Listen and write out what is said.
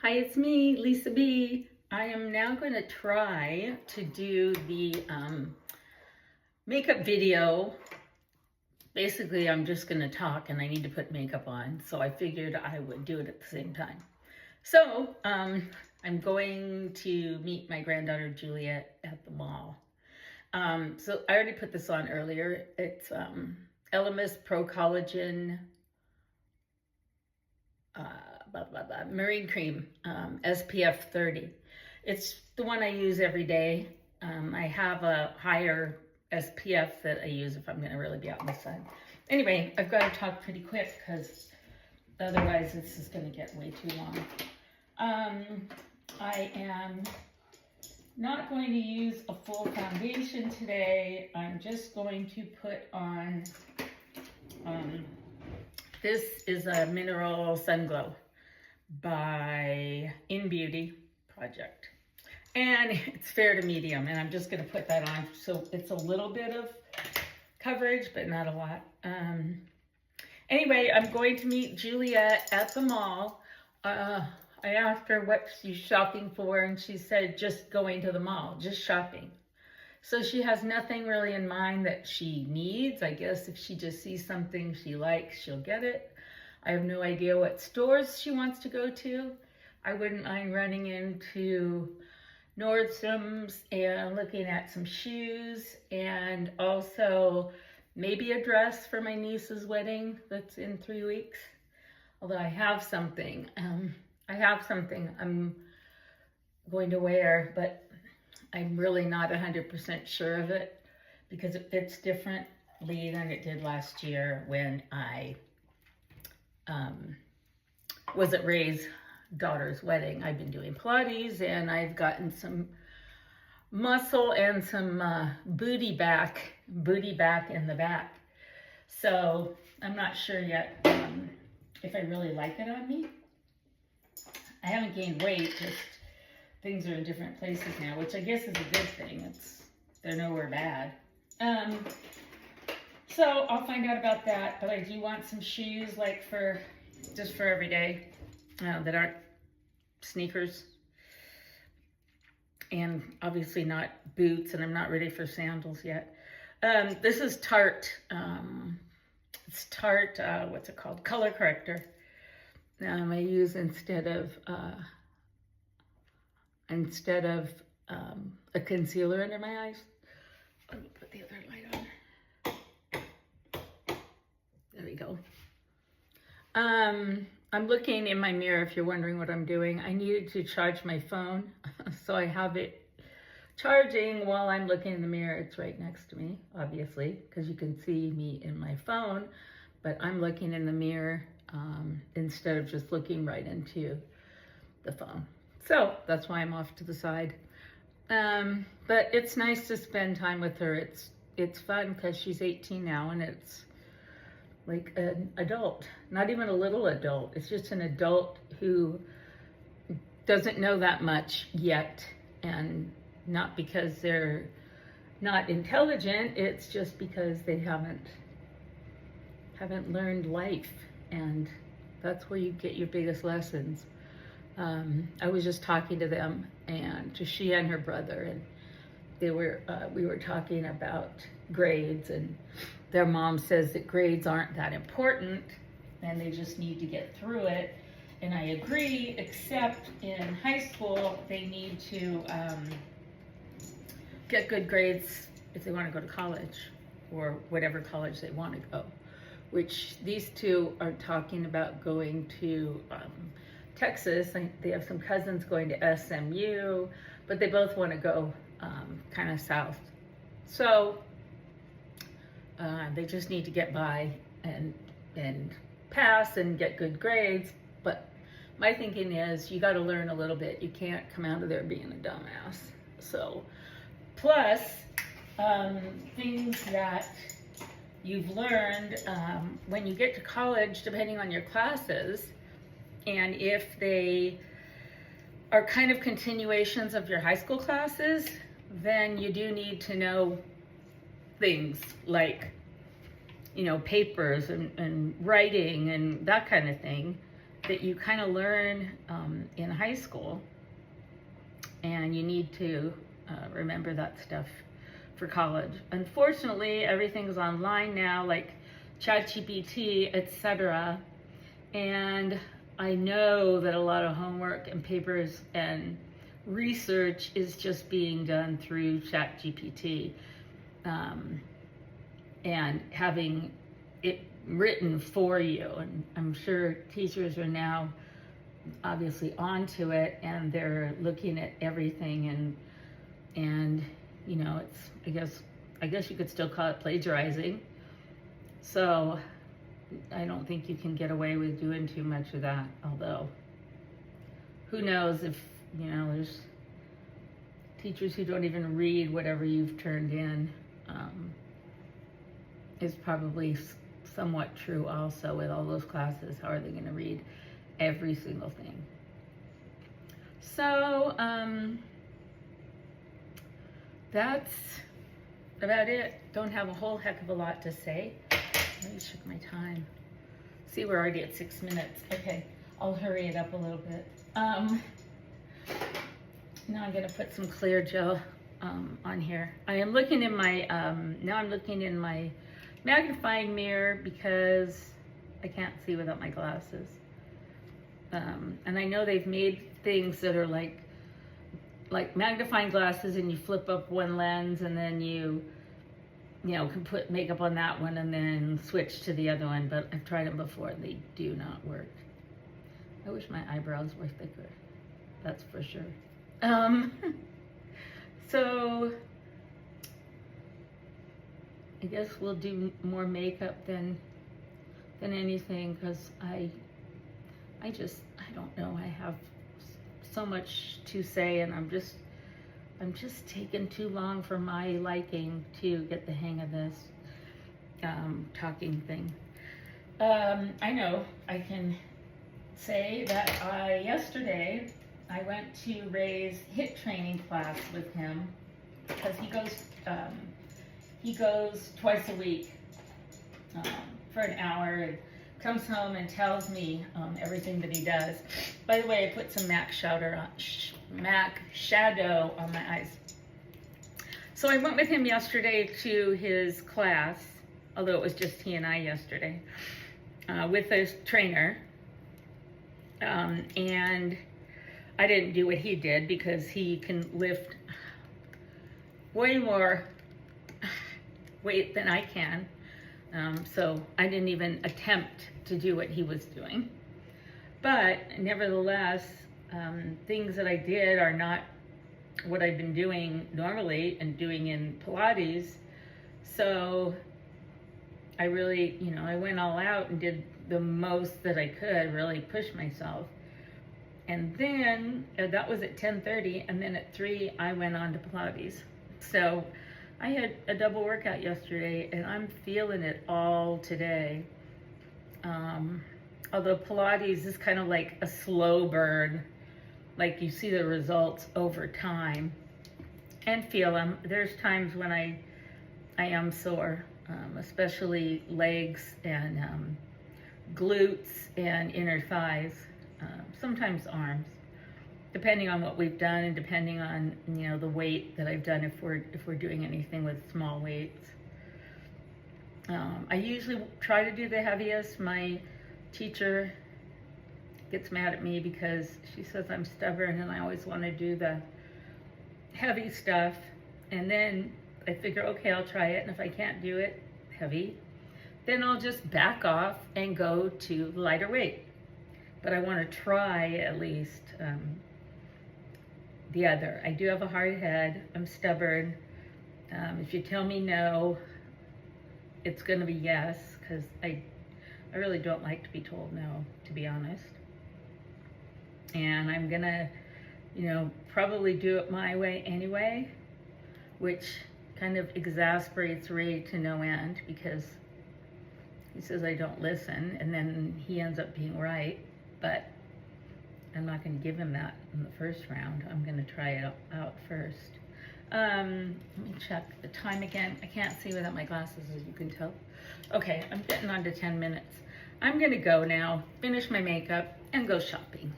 Hi, it's me, Lisa B. I am now going to try to do the makeup video. Basically, I'm just going to talk and I need to put makeup on, so I figured I would do it at the same time. So, I'm going to meet my granddaughter Juliet at the mall. So I already put this on earlier. It's Elemis Pro Collagen Marine Cream, SPF 30. It's the one I use every day. I have a higher SPF that I use if I'm going to really be out in the sun. Anyway, I've got to talk pretty quick because otherwise this is going to get way too long. I am not going to use a full foundation today. I'm just going to put on, this is a Mineral Sun Glow by In Beauty Project. And it's fair to medium, and I'm just going to put that on so it's a little bit of coverage, but not a lot. Anyway, I'm going to meet Juliet at the mall. I asked her what she's shopping for, and she said just going to the mall, just shopping. So she has nothing really in mind that she needs. I guess if she just sees something she likes, she'll get it. I have no idea what stores she wants to go to. I wouldn't mind running into Nordstrom's and looking at some shoes, and also maybe a dress for my niece's wedding that's in 3 weeks. Although I have something. I'm going to wear, but I'm really not 100% sure of it because it fits differently than it did last year when I was at Ray's daughter's wedding. I've been doing Pilates and I've gotten some muscle and some booty back in the back. So I'm not sure yet if I really like it on me. I haven't gained weight, just things are in different places now, which I guess is a good thing. They're nowhere bad. So I'll find out about that, but I do want some shoes like just for every day that aren't sneakers, and obviously not boots, and I'm not ready for sandals yet. This is Tarte. It's Tarte, what's it called? Color Corrector. I use instead of a concealer under my eyes. Let me put the other light on. There we go. I'm looking in my mirror, if you're wondering what I'm doing. I needed to charge my phone, so I have it charging while I'm looking in the mirror. It's right next to me, obviously, because you can see me in my phone, but I'm looking in the mirror instead of just looking right into the phone. So that's why I'm off to the side. But it's nice to spend time with her. It's fun because she's 18 now, and it's like an adult, not even a little adult. It's just an adult who doesn't know that much yet, and not because they're not intelligent, it's just because they haven't learned life, and that's where you get your biggest lessons. I was just talking to them, and to she and her brother, and we were talking about grades, and their mom says that grades aren't that important and they just need to get through it. And I agree, except in high school, they need to get good grades if they want to go to college or whatever college they want to go, which these two are talking about going to Texas. They have some cousins going to SMU, but they both want to go kind of south. So they just need to get by and pass and get good grades. But my thinking is you got to learn a little bit. You can't come out of there being a dumbass. So plus things that you've learned when you get to college, depending on your classes, and if they are kind of continuations of your high school classes, then you do need to know things like, papers and writing and that kind of thing. that you kind of learn in high school, and you need to remember that stuff for college. Unfortunately, everything's online now, like ChatGPT, etc. And I know that a lot of homework and papers and research is just being done through ChatGPT, and having it written for you. And I'm sure teachers are now obviously onto it, and they're looking at everything, and you know, it's, I guess you could still call it plagiarizing. So I don't think you can get away with doing too much of that, although who knows if, you know, there's teachers who don't even read whatever you've turned in. Is probably somewhat true also with all those classes. How are they going to read every single thing? So that's about it. Don't have a whole heck of a lot to say. Let me check my time. See, we're already at 6 minutes. Okay, I'll hurry it up a little bit. Now I'm going to put some clear gel on here. I am looking in my now I'm looking in my magnifying mirror because I can't see without my glasses. And I know they've made things that are like magnifying glasses, and you flip up one lens, and then you know, can put makeup on that one and then switch to the other one. But I've tried them before and they do not work. I wish my eyebrows were thicker. That's for sure. So I guess we'll do more makeup than anything, because I don't know. I have so much to say, and I'm just taking too long for my liking to get the hang of this talking thing. I know I can say that yesterday I went to Ray's HIIT training class with him, because he goes twice a week for an hour, and comes home and tells me everything that he does. By the way, I put some MAC shadow on my eyes. So I went with him yesterday to his class, although it was just he and I yesterday, with his trainer. And I didn't do what he did, because he can lift way more weight than I can. So I didn't even attempt to do what he was doing. But nevertheless, things that I did are not what I've been doing normally and doing in Pilates. So I really, you know, I went all out and did the most that I could, really push myself. And then that was at 10:30, and then at 3 I went on to Pilates. So I had a double workout yesterday, and I'm feeling it all today. Although Pilates is kind of like a slow burn, like you see the results over time and feel them. There's times when I am sore, especially legs and glutes and inner thighs, sometimes arms, depending on what we've done and depending on, you know, the weight that I've done, if we're doing anything with small weights. I usually try to do the heaviest. My teacher gets mad at me because she says I'm stubborn and I always want to do the heavy stuff. And then I figure, okay, I'll try it. And if I can't do it heavy, then I'll just back off and go to lighter weight. But I want to try at least the other. I do have a hard head. I'm stubborn. If you tell me no, it's going to be yes, because I really don't like to be told no, to be honest. And I'm going to, you know, probably do it my way anyway, which kind of exasperates Ray to no end, because he says I don't listen, and then he ends up being right. But I'm not going to give him that in the first round. I'm going to try it out first. Let me check the time again. I can't see without my glasses, as you can tell. Okay, I'm getting on to 10 minutes. I'm going to go now, finish my makeup, and go shopping.